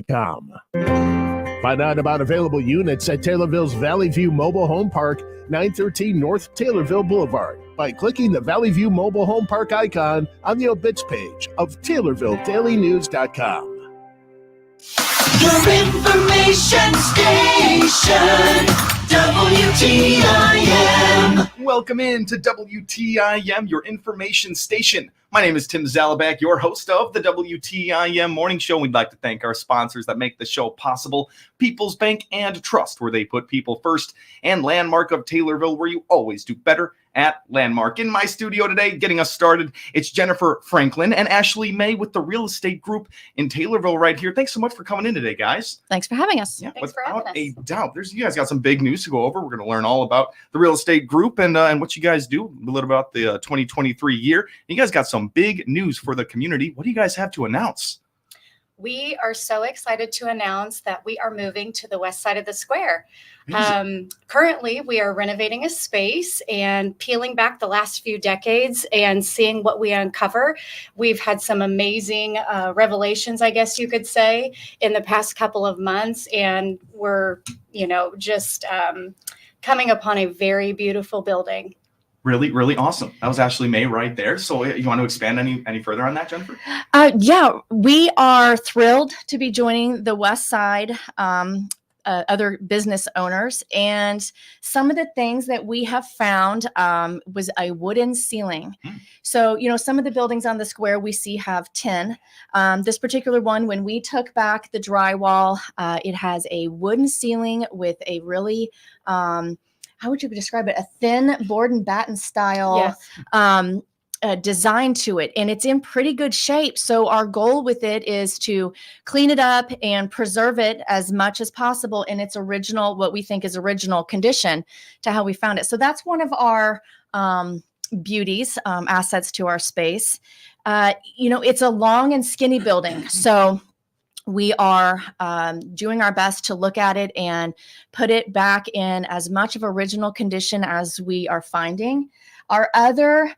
Com. Find out about available units at Taylorville's Valley View Mobile Home Park, 913 North Taylorville Boulevard, by clicking the Valley View Mobile Home Park icon on the obits page of TaylorvilleDailyNews.com. Your information station, WTIM. Welcome in to WTIM, your information station. My name is Tim Zalabak, your host of the WTIM Morning Show. We'd like to thank our sponsors that make the show possible: People's Bank and Trust, where they put people first, and Landmark of Taylorville, where you always do better at Landmark. In my studio today, getting us started, it's Jennifer Franklin and Ashley May with the Real Estate Group in Taylorville right here. Thanks so much for coming in today, guys. Thanks for having us. Yeah, Thanks for having us. Without a doubt. You guys got some big news to go over. We're going to learn all about the Real Estate Group and what you guys do, a little about the 2023 year. You guys got some big news for the community. What do you guys have to announce? We are so excited to announce that we are moving to the west side of the square. Currently, we are renovating a space and peeling back the last few decades and seeing what we uncover. We've had some amazing revelations, I guess you could say, in the past couple of months. And we're, just coming upon a very beautiful building. Really, really awesome. That was Ashley May right there. So you want to expand any further on that, Jennifer? Yeah, we are thrilled to be joining the West Side other business owners. And some of the things that we have found was a wooden ceiling. So, some of the buildings on the square we see have tin. This particular one, when we took back the drywall, it has a wooden ceiling with a really how would you describe it? A thin board and batten style design to it. And it's in pretty good shape. So our goal with it is to clean it up and preserve it as much as possible in its original, what we think is original condition to how we found it. So that's one of our beauties, assets to our space. It's a long and skinny building. So we are doing our best to look at it and put it back in as much of original condition as we are finding. Our other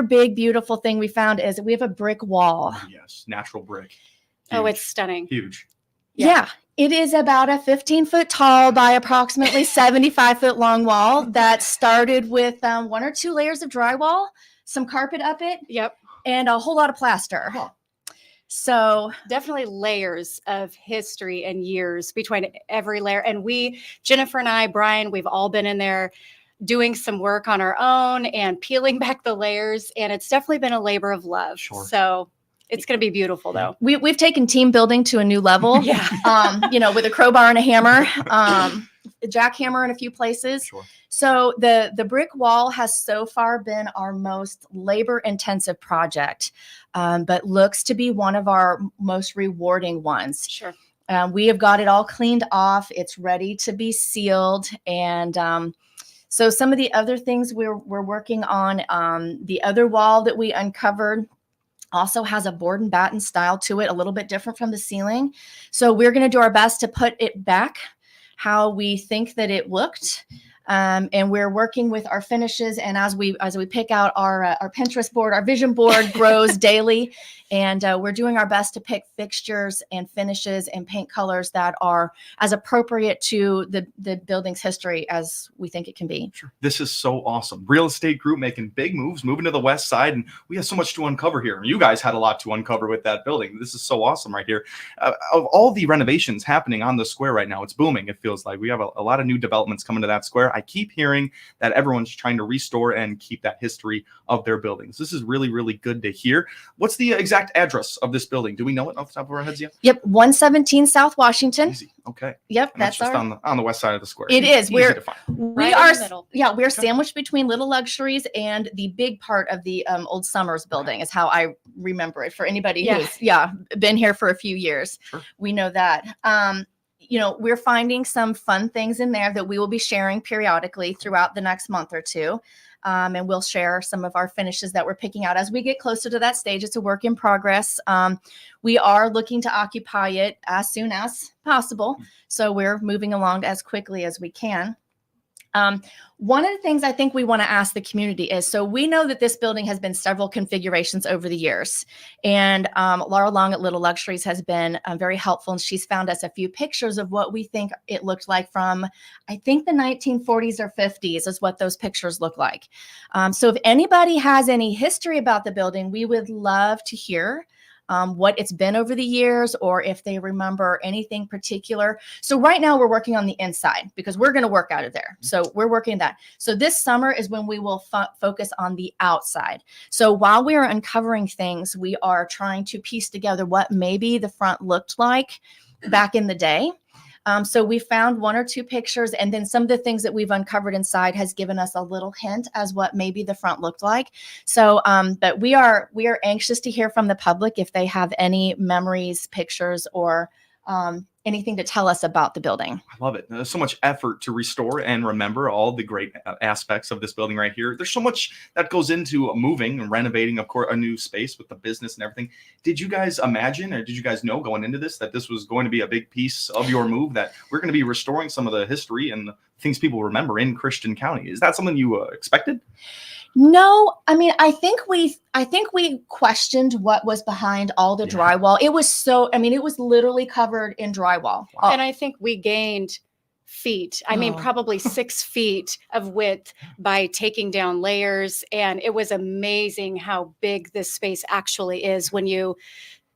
big, beautiful thing we found is we have a brick wall. Yes, natural brick. Huge. Oh, it's stunning. Huge. Yeah. It is about a 15-foot tall by approximately 75-foot long wall that started with 1 or 2 layers of drywall, some carpet up it, and a whole lot of plaster. Huh. So definitely layers of history and years between every layer. And Jennifer and I, Brian, we've all been in there doing some work on our own and peeling back the layers. And it's definitely been a labor of love. Sure. So it's going to be beautiful, though. We've taken team building to a new level. With a crowbar and a hammer, a jackhammer in a few places. Sure. So the brick wall has so far been our most labor-intensive project, but looks to be one of our most rewarding ones. Sure. We have got it all cleaned off. It's ready to be sealed. And so some of the other things we're working on, the other wall that we uncovered also has a board and batten style to it, a little bit different from the ceiling. So we're going to do our best to put it back how we think that it looked. And we're working with our finishes. And as we pick out our Pinterest board, our vision board grows daily. And we're doing our best to pick fixtures and finishes and paint colors that are as appropriate to the building's history as we think it can be. Sure. This is so awesome. Real Estate Group making big moves, moving to the west side. And we have so much to uncover here. You guys had a lot to uncover with that building. This is so awesome right here. Of all the renovations happening on the square right now, it's booming. It feels like we have a lot of new developments coming to that square. I keep hearing that everyone's trying to restore and keep that history of their buildings. This is really, really good to hear. What's the exact address of this building? Do we know it off the top of our heads yet? Yep, 117 South Washington. Easy. Okay. Yep, And that's just on the west side of the square. It is. Easy to find. We're sandwiched between Little Luxuries and the big part of the old Summers building is how I remember it. For anybody who's been here for a few years, we know that. We're finding some fun things in there that we will be sharing periodically throughout the next month or two. And we'll share some of our finishes that we're picking out as we get closer to that stage. It's a work in progress. We are looking to occupy it as soon as possible. So we're moving along as quickly as we can. One of the things I think we want to ask the community is, so we know that this building has been several configurations over the years, and Laura Long at Little Luxuries has been very helpful, and she's found us a few pictures of what we think it looked like from, I think, the 1940s or 50s is what those pictures look like. So if anybody has any history about the building, we would love to hear what it's been over the years, or if they remember anything particular. So right now we're working on the inside because we're going to work out of there. So we're working that. So this summer is when we will focus on the outside. So while we are uncovering things, we are trying to piece together what maybe the front looked like back in the day. So we found one or two pictures, and then some of the things that we've uncovered inside has given us a little hint as what maybe the front looked like. So, but we are anxious to hear from the public if they have any memories, pictures, or anything to tell us about the building. I love it. There's so much effort to restore and remember all the great aspects of this building right here. There's so much that goes into moving and renovating, of course, a new space with the business and everything. Did you guys imagine, or did you guys know going into this that this was going to be a big piece of your move, that we're going to be restoring some of the history and the things people remember in Christian County? Is that something you expected? No, I mean, I think we questioned what was behind all the drywall. It was literally covered in drywall. Wow. And I think we gained feet. I mean, probably 6 feet of width by taking down layers. And it was amazing how big this space actually is when you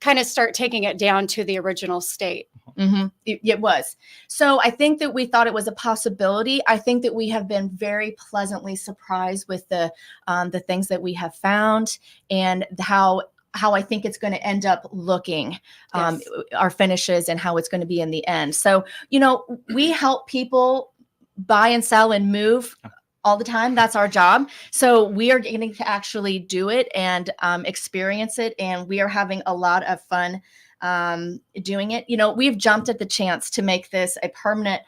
kind of start taking it down to the original state. Mm-hmm. It was. So I think that we thought it was a possibility. I think that we have been very pleasantly surprised with the things that we have found, and how I think it's going to end up looking, our finishes, and how it's going to be in the end. So, we help people buy and sell and move all the time. That's our job. So we are getting to actually do it and experience it. And we are having a lot of fun doing it. We've jumped at the chance to make this a permanent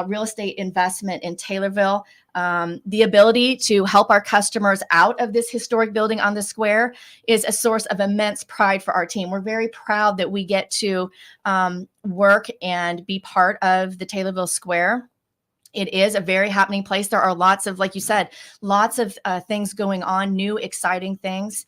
real estate investment in Taylorville. The ability to help our customers out of this historic building on the square is a source of immense pride for our team. We're very proud that we get to work and be part of the Taylorville Square. It is a very happening place. There are lots of, like you said, lots of things going on, new, exciting things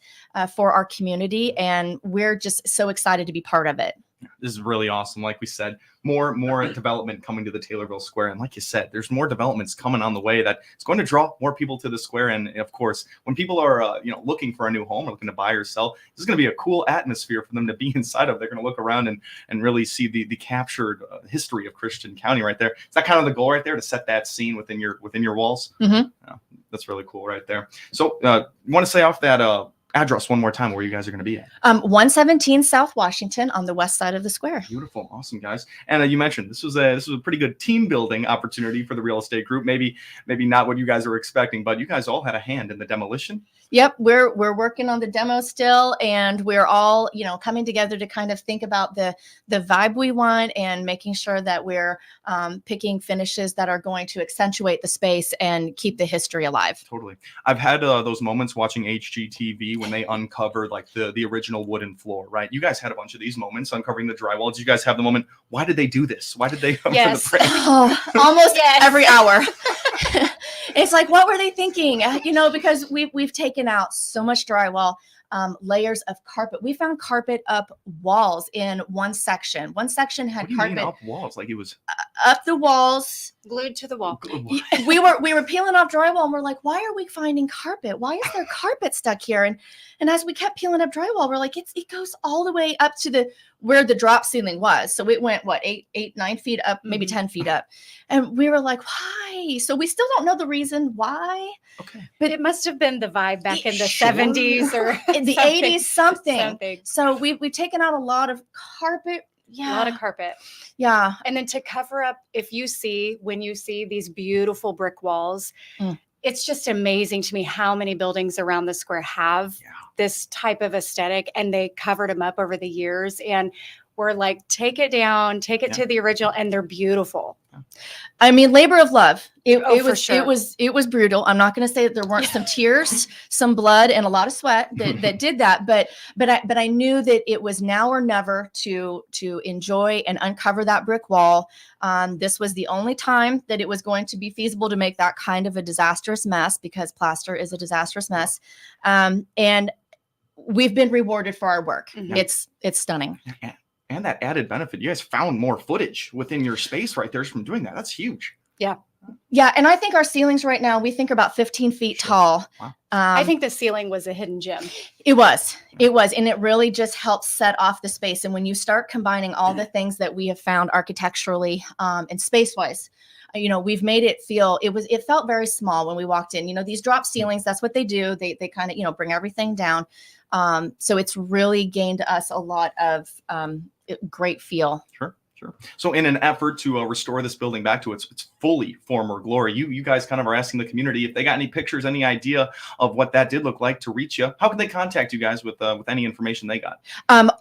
for our community. And we're just so excited to be part of it. This is really awesome. Like we said, more development coming to the Taylorville Square. And like you said, there's more developments coming on the way that it's going to draw more people to the square. And of course, when people are looking for a new home or looking to buy or sell, this is going to be a cool atmosphere for them to be inside of. They're going to look around and really see the captured history of Christian County right there. Is that kind of the goal right there, to set that scene within your walls? Mm-hmm. That's really cool right there. So you want to say off that address one more time where you guys are going to be at? 117 South Washington on the west side of the square. Beautiful. Awesome, guys. And you mentioned this was a pretty good team building opportunity for the real estate group. Maybe not what you guys were expecting, but you guys all had a hand in the demolition. Yep, we're working on the demo still, and we're all coming together to kind of think about the vibe we want, and making sure that we're picking finishes that are going to accentuate the space and keep the history alive. Totally. I've had those moments watching HGTV when they uncover like the original wooden floor, right? You guys had a bunch of these moments uncovering the drywall. Did you guys have the moment, why did they do this? Why did they come to the prank? Almost every hour. It's like, what were they thinking? Because we've taken out so much drywall, layers of carpet. We found carpet up walls in one section. One section had carpet mean up walls, like it was up the walls, glued to the wall. We were peeling off drywall, and we're like, why are we finding carpet? Why is there carpet stuck here? And as we kept peeling up drywall, we're like, it goes all the way up to where the drop ceiling was. So it went 9 feet up, maybe 10 feet up. And we were like, why? So we still don't know the reason why. Okay. But it must have been the vibe back in the 70s or in the 80s, something. So we've taken out a lot of carpet. Yeah. A lot of carpet. Yeah. And then to cover up, when you see these beautiful brick walls, it's just amazing to me how many buildings around the square have this type of aesthetic, and they covered them up over the years. And we're like, take it down, take it to the original, and they're beautiful. I mean, labor of love. It for was, sure. it was brutal. I'm not going to say that there weren't some tears, some blood, and a lot of sweat that did that. But I knew that it was now or never to enjoy and uncover that brick wall. This was the only time that it was going to be feasible to make that kind of a disastrous mess, because plaster is a disastrous mess. And we've been rewarded for our work. Mhm. It's stunning. And that added benefit, you guys found more footage within your space right there from doing that. That's huge. Yeah, and I think our ceilings right now, we think are about 15 feet tall. Wow. I think the ceiling was a hidden gem. It was, and it really just helps set off the space. And when you start combining all the things that we have found architecturally and space-wise, we've made it feel, it felt very small when we walked in. These drop ceilings, that's what they do. They kind of, bring everything down. So it's really gained us a lot of great feel. Sure. So in an effort to restore this building back to its fully former glory, you guys kind of are asking the community if they got any pictures, any idea of what that did look like to reach you. How can they contact you guys with any information they got?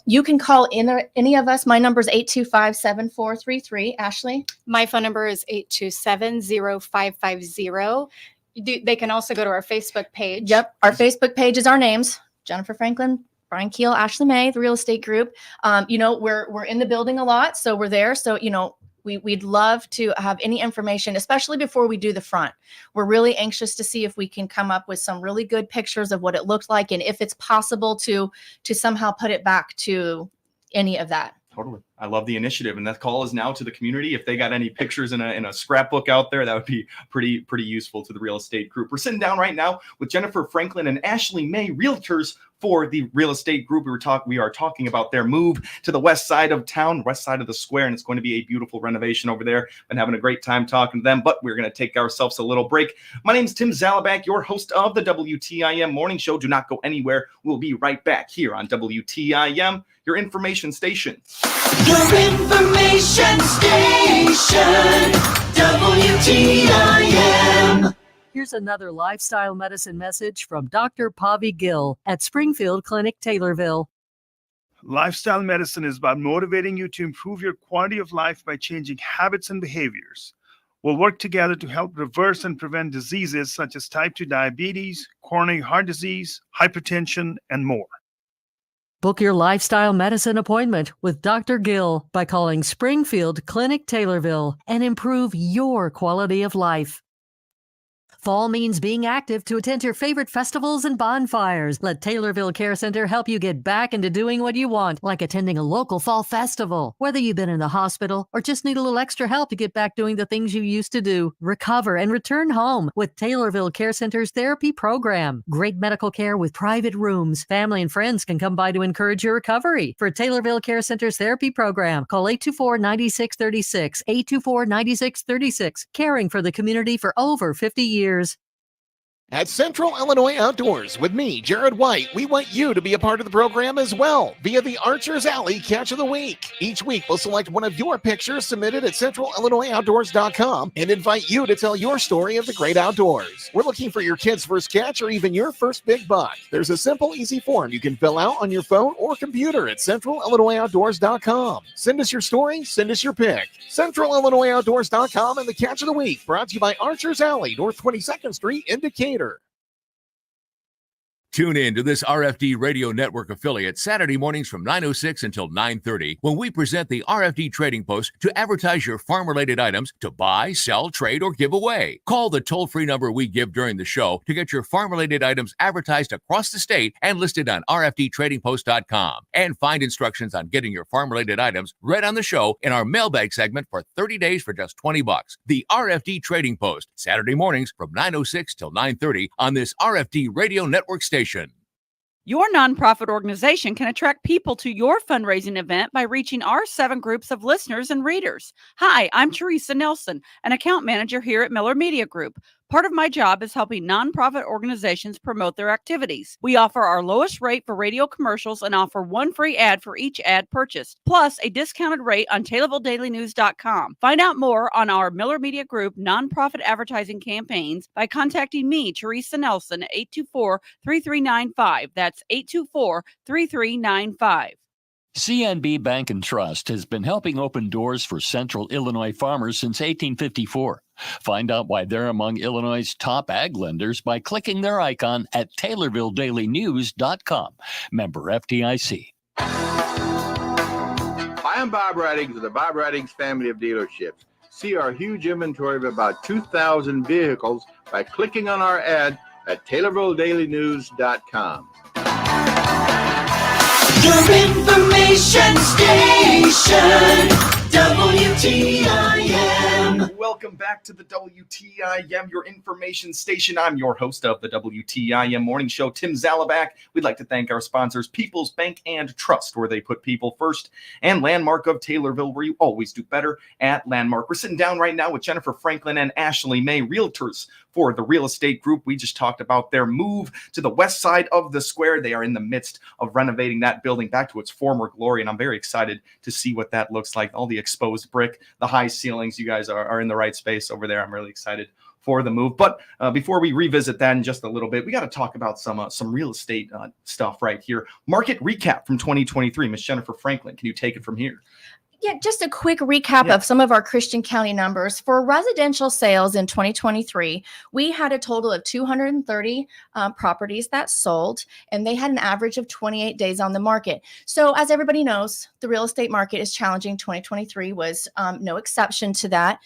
You can call any of us. My number is 825-7433. Ashley? My phone number is 827-0550. They can also go to our Facebook page. Yep. Our Facebook page is our names: Jennifer Franklin, Brian Keel, Ashley May, the real estate group. We're in the building a lot, so we're there. So, we'd love to have any information, especially before we do the front. We're really anxious to see if we can come up with some really good pictures of what it looked like, and if it's possible to somehow put it back to any of that. Totally. I love the initiative, and that call is now to the community. If they got any pictures in a scrapbook out there, that would be pretty useful to the real estate group. We're sitting down right now with Jennifer Franklin and Ashley May, realtors for the real estate group. We are talking about their move to the west side of town, west side of the square, and it's going to be a beautiful renovation over there. And having a great time talking to them, but we're going to take ourselves a little break. My name is Tim Zalabak, your host of the WTIM Morning Show. Do not go anywhere. We'll be right back here on WTIM, your information station. Your information station, WTIM. Here's another lifestyle medicine message from Dr. Pavi Gill at Springfield Clinic, Taylorville. Lifestyle medicine is about motivating you to improve your quality of life by changing habits and behaviors. We'll work together to help reverse and prevent diseases such as type 2 diabetes, coronary heart disease, hypertension, and more. Book your lifestyle medicine appointment with Dr. Gill by calling Springfield Clinic, Taylorville, and improve your quality of life. Fall means being active to attend your favorite festivals and bonfires. Let Taylorville Care Center help you get back into doing what you want, like attending a local fall festival. Whether you've been in the hospital or just need a little extra help to get back doing the things you used to do, recover and return home with Taylorville Care Center's therapy program. Great medical care with private rooms. Family and friends can come by to encourage your recovery. For Taylorville Care Center's therapy program, call 824-9636, 824-9636, caring for the community for over 50 years. At Central Illinois Outdoors, with me, Jared White, we want you to be a part of the program as well via the Archer's Alley Catch of the Week. Each week, we'll select one of your pictures submitted at centralillinoisoutdoors.com and invite you to tell your story of the great outdoors. We're looking for your kid's first catch or even your first big buck. There's a simple, easy form you can fill out on your phone or computer at centralillinoisoutdoors.com. Send us your story, send us your pic. centralillinoisoutdoors.com and the Catch of the Week, brought to you by Archer's Alley, North 22nd Street in Decatur. Tune in to this RFD Radio Network affiliate Saturday mornings from 9:06 until 9:30 when we present the RFD Trading Post to advertise your farm-related items to buy, sell, trade, or give away. Call the toll-free number we give during the show to get your farm-related items advertised across the state and listed on rfdtradingpost.com. And find instructions on getting your farm-related items read on the show in our mailbag segment for 30 days for just $20. The RFD Trading Post, Saturday mornings from 9:06 till 9:30 on this RFD Radio Network station. Your nonprofit organization can attract people to your fundraising event by reaching our 7 groups of listeners and readers. Hi, I'm Teresa Nelson, an account manager here at Miller Media Group. Part of my job is helping nonprofit organizations promote their activities. We offer our lowest rate for radio commercials and offer 1 free ad for each ad purchased, plus a discounted rate on TaylorvilleDailyNews.com. Find out more on our Miller Media Group nonprofit advertising campaigns by contacting me, Teresa Nelson, at 824-3395. That's 824-3395. CNB Bank and Trust has been helping open doors for Central Illinois farmers since 1854. Find out why they're among Illinois' top ag lenders by clicking their icon at TaylorvilleDailyNews.com. Member FDIC. Hi, I'm Bob Reddings of the Bob Reddings family of dealerships. See our huge inventory of about 2,000 vehicles by clicking on our ad at TaylorvilleDailyNews.com. Your information station, WTIM. Welcome back to the WTIM, your information station. I'm your host of the WTIM Morning Show, Tim Zalabak. We'd like to thank our sponsors, People's Bank and Trust, where they put people first, and Landmark of Taylorville, where you always do better at Landmark. We're sitting down right now with Jennifer Franklin and Ashley May, realtors for the real estate group. We just talked about their move to the west side of the square. They are in the midst of renovating that building back to its former glory, and I'm very excited to see what that looks like. All the exposed brick, the high ceilings. You guys are in the right space over there. I'm really excited for the move. But before we revisit that in just a little bit, we got to talk about some real estate stuff right here. Market recap from 2023. Miss Jennifer Franklin, can you take it from here? Yeah, just a quick recap of some of our Christian County numbers. For residential sales in 2023, we had a total of 230 properties that sold, and they had an average of 28 days on the market. So as everybody knows, the real estate market is challenging. 2023 was no exception to that.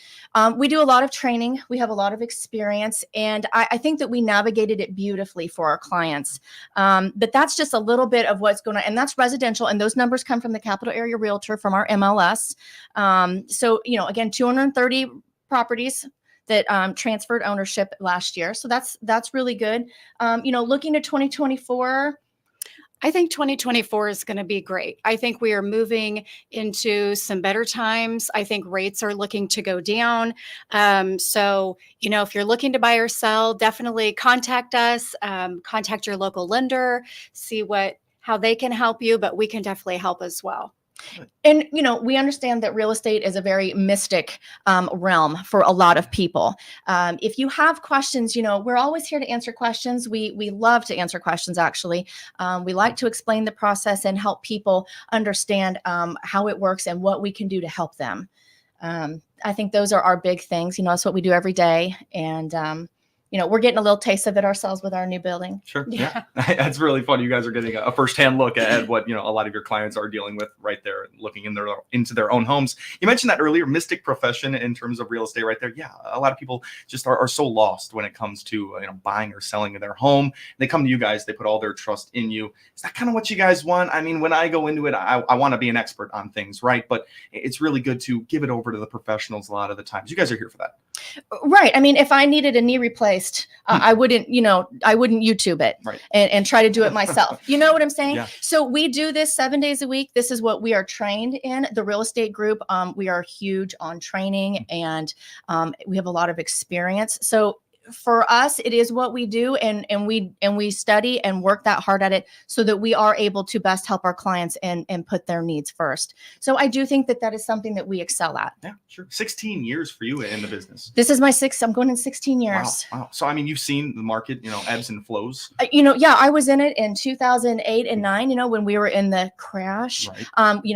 We do a lot of training. We have a lot of experience, and I think that we navigated it beautifully for our clients. But that's just a little bit of what's going on, and that's residential, and those numbers come from the Capital Area Realtor from our MLS. So, again, 230 properties that transferred ownership last year. So that's really good. Looking at 2024, I think 2024 is going to be great. I think we are moving into some better times. I think rates are looking to go down. So, if you're looking to buy or sell, definitely contact us, contact your local lender, see how they can help you, but we can definitely help as well. And, we understand that real estate is a very mystic realm for a lot of people. If you have questions, we're always here to answer questions. We love to answer questions, actually. We like to explain the process and help people understand how it works and what we can do to help them. I think those are our big things. That's what we do every day. And, we're getting a little taste of it ourselves with our new building. Sure. Yeah. That's really fun. You guys are getting a firsthand look at what, a lot of your clients are dealing with right there, looking into their own homes. You mentioned that earlier, mystic profession in terms of real estate right there. Yeah. A lot of people just are so lost when it comes to, buying or selling their home. They come to you guys, they put all their trust in you. Is that kind of what you guys want? I mean, when I go into it, I want to be an expert on things, right? But it's really good to give it over to the professionals a lot of the times. You guys are here for that. Right. I mean, if I needed a knee replaced, I wouldn't YouTube it and try to do it myself. You know what I'm saying? Yeah. So we do this 7 days a week. This is what we are trained in. The real estate group, we are huge on training, and we have a lot of experience. So for us, it is what we do, and we study and work that hard at it so that we are able to best help our clients and put their needs first. So I do think that is something that we excel at. Yeah, sure. 16 years for you in the business. This is my sixth. I'm going in 16 years. Wow. So, I mean, you've seen the market, ebbs and flows. Yeah, I was in it in 2008 and 9, when we were in the crash, Right.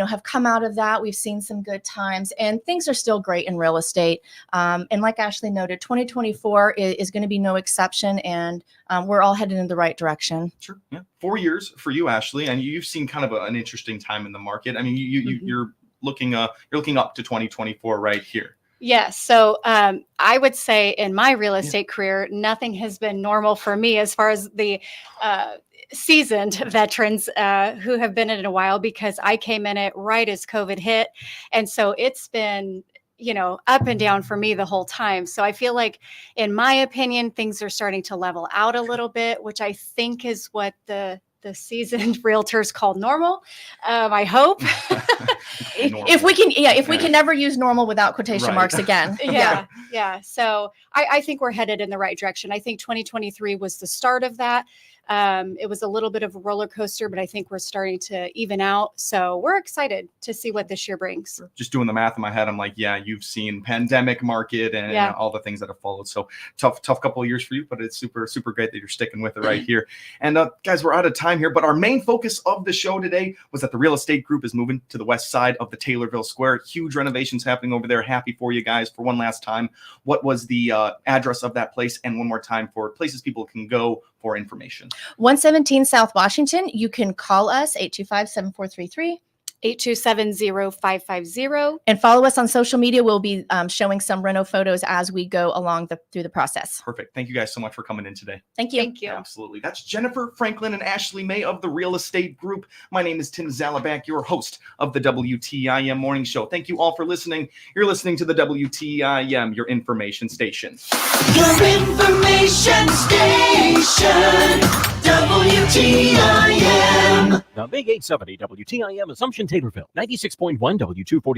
Have come out of that. We've seen some good times, and things are still great in real estate. And like Ashley noted, 2024 is going to be no exception, and we're all headed in the right direction. Sure. Yeah. 4 years for you, Ashley, and you've seen kind of an interesting time in the market. I mean, you're looking up to 2024 right here. Yes. So I would say in my real estate career, nothing has been normal for me as far as the seasoned veterans who have been in it a while, because I came in it right as COVID hit. And so it's been up and down for me the whole time. So I feel like, in my opinion, things are starting to level out a little bit, which I think is what the seasoned realtors call normal. I hope. If we can never use normal without quotation marks again. Yeah. So I think we're headed in the right direction. I think 2023 was the start of that. It was a little bit of a roller coaster, but I think we're starting to even out. So we're excited to see what this year brings. Just doing the math in my head, I'm like, yeah, you've seen pandemic market and all the things that have followed. So tough couple of years for you, but it's super, super great that you're sticking with it right here. And guys, we're out of time here, but our main focus of the show today was that the real estate group is moving to the west side of the Taylorville Square. Huge renovations happening over there. Happy for you guys. For one last time, what was the address of that place? And one more time for places people can go for information. 117 South Washington. You can call us 825-7433. 827-0550. And follow us on social media. We'll be showing some reno photos as we go along through the process. Perfect. Thank you guys so much for coming in today. Thank you. Thank you. Absolutely. That's Jennifer Franklin and Ashley May of the Real Estate Group. My name is Tim Zalabak, your host of the WTIM Morning Show. Thank you all for listening. You're listening to the WTIM, your information station. Your information station, WTIM. The Big 870 WTIM Assumption Taylorville, 96.1 W240.